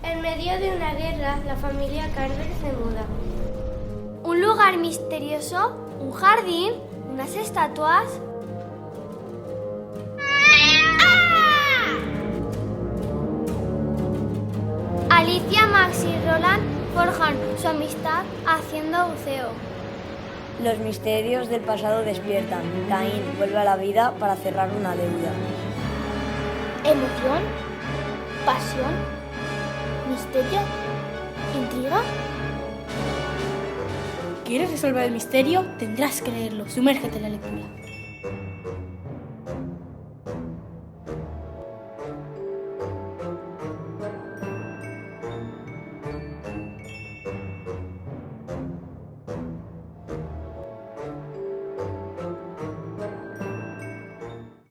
En medio de una guerra, la familia Carver se muda. Un lugar misterioso, un jardín, unas estatuas. Alicia, Max y Roland forjan su amistad haciendo buceo. Los misterios del pasado despiertan. Caín vuelve a la vida para cerrar una deuda. Emoción, pasión, misterio, intriga. ¿Quieres resolver el misterio? Tendrás que leerlo. Sumérgete en la lectura.